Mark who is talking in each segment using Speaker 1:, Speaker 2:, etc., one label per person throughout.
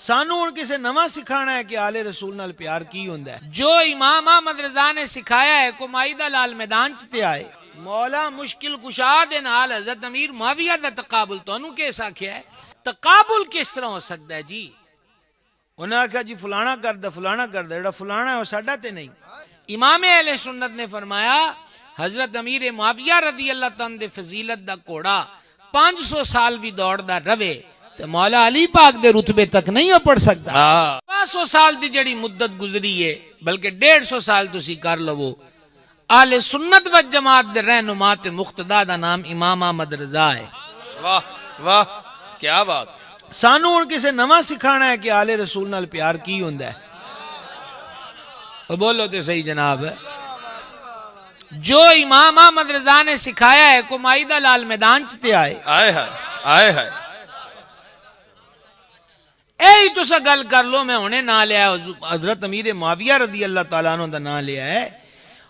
Speaker 1: سانو ہن کسے نواں سکھانا ہے کہ آل رسول نال پیار کی ہوندا ہے.
Speaker 2: جو امام احمد رضا نے سکھایا ہے کو مائدہ لال میدان چ تے آئے مولا مشکل کشا دے نال حضرت امیر معاویہ دا تقابل تانوں کیس آکھیا ہے؟ تقابل کس طرح ہو سکتا ہے جی؟
Speaker 1: انہاں کہا جی فلانا کردا جڑا فلانا ہے وہ ساڈا تے نہیں.
Speaker 2: امام اہل سنت نے فرمایا حضرت امیر معاویہ رضی اللہ تعالیٰ دے فضیلت دا کوڑا 500 سال بھی دوڑدا رہے تے مولا علی پاک دے رتبے تک نہیں پڑھ سکتا. 500 سال دی جڑی مدت گزری ہے بلکہ 150 سال تسی کر لو. اہل سنت و جماعت دے رہنما تے مقتدا دا نام امام احمد رضا ہے.
Speaker 3: واہ واہ کیا بات.
Speaker 1: سانو ہن کسے نواں سکھانا ہے کہ آل رسول نال پیار کی ہوندا ہے.
Speaker 2: بولو تے صحیح جناب. جو امام احمد رضا نے سکھایا ہے کو مائدہ لال میدان چ تے آئے
Speaker 3: آئے ہائے آئے ہائے.
Speaker 2: اے تو سا گل کر لو. میں ہونے نہ لیا
Speaker 1: حضرت امیر معاویہ رضی اللہ تعالیٰ عنہ دا نام لیا ہے.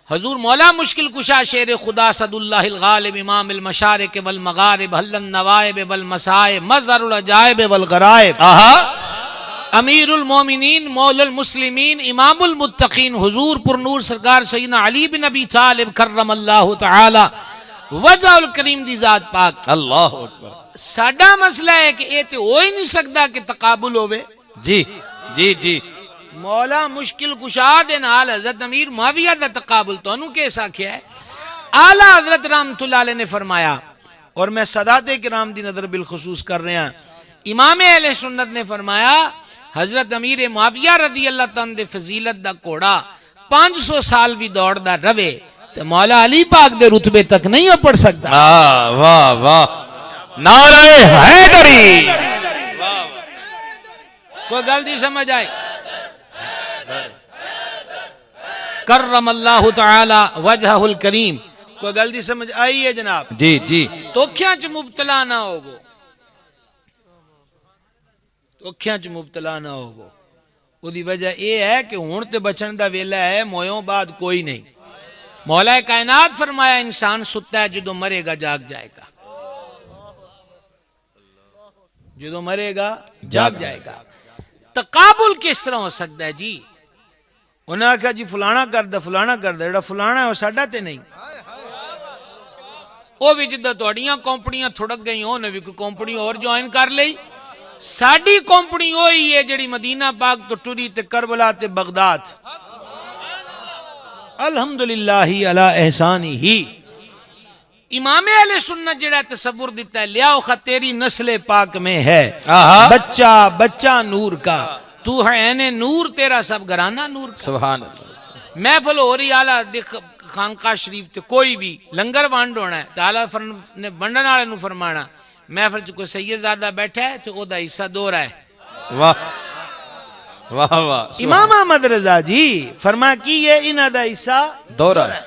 Speaker 2: حضور مولا مشکل کشا شیر خدا صد اللہ الغالب امام المشارق والمغارب حل النوائب والمصائب مظہر العجائب والغرائب امیر المومنین مولا المسلمین امام المتقین حضور پر نور سرکار سیدنا علی بن ابی طالب کرم اللہ تعالی وجہ الکریم دی ذات پاک.
Speaker 3: اللہ اکبر.
Speaker 2: ساڈا مسئلہ ہے کہ یہ تو ہو ہی نہیں سکتا کہ تقابل ہوئے.
Speaker 3: جی جی جی.
Speaker 2: مولا مشکل کشا دے نال حضرت امیر معاویہ دا تقابل تانوں کیس آکھیا ہے؟ اعلیٰ حضرت رحمت اللہ علیہ نے فرمایا
Speaker 1: اور میں سادات کرام دی نظر بالخصوص کر رہے ہیں.
Speaker 2: امام اہل سنت نے فرمایا حضرت امیر معاویہ رضی اللہ تعالیٰ دے فضیلت دا کوڑا 500 سال بھی دوڑدا رہے تے مولا علی پاک دے رتبے تک نہیں پڑھ سکتا.
Speaker 3: واہ واہ نعرہ حیدری.
Speaker 2: کوئی گل دی سمجھ آئی؟ کرم اللہ تعالی وجہ الکریم.
Speaker 1: کوئی گل دی سمجھ آئی ہے جناب؟
Speaker 3: جی جی.
Speaker 2: توکھیاں چ مبتلا نہ ہوگو.
Speaker 1: توکھیاں چ مبتلا نہ ہوگو. وہ دی وجہ یہ ہے کہ ہون تے بچن دا ویلا ہے مویوں بعد کوئی نہیں.
Speaker 2: مولا کائنات فرمایا انسان ستا ہے جدو مرے گا جاگ جائے گا.
Speaker 1: جدو مرے گا جاگ جائے گا.
Speaker 2: تقابل کس طرح ہو سکتا ہے جی؟
Speaker 1: انہاں کہا جی فلانا کردا جڑا فلانا ہے وہ ساڈا تے نہیں.
Speaker 2: وہ بھی جدہ توڑیاں کمپنیاں تھڑک گئی ہوں نے بھی کوئی کمپنی اور جوائن کر لئی. ساڈی کمپنی ہوئی ہے جڑی مدینہ پاک تو ٹری
Speaker 1: تے کربلا تے بغداد. الحمدللہ علی احسانی ہی.
Speaker 2: امام اہل سنت جڑا تصور دیتا ہے لیاؤ خط تیری
Speaker 1: نسل پاک میں ہے بچہ نور کا.
Speaker 2: تو ہے این نور تیرا سب گھرانہ نور کا.
Speaker 3: سبحان اللہ.
Speaker 2: محفل ہو رہی اعلیٰ خانقاہ شریف تے کوئی بھی لنگر وانڈ ہونا ہے تو اعلیٰ نے بنڈن والے نو فرمانا محفل چ کوئی سید زادہ بیٹھا ہے تو او دا حصہ دو رہا ہے.
Speaker 3: واہ واہ واہ.
Speaker 1: امام احمد رضا جی فرما کی ہے انہاں دا حصہ
Speaker 3: دو رہا ہے.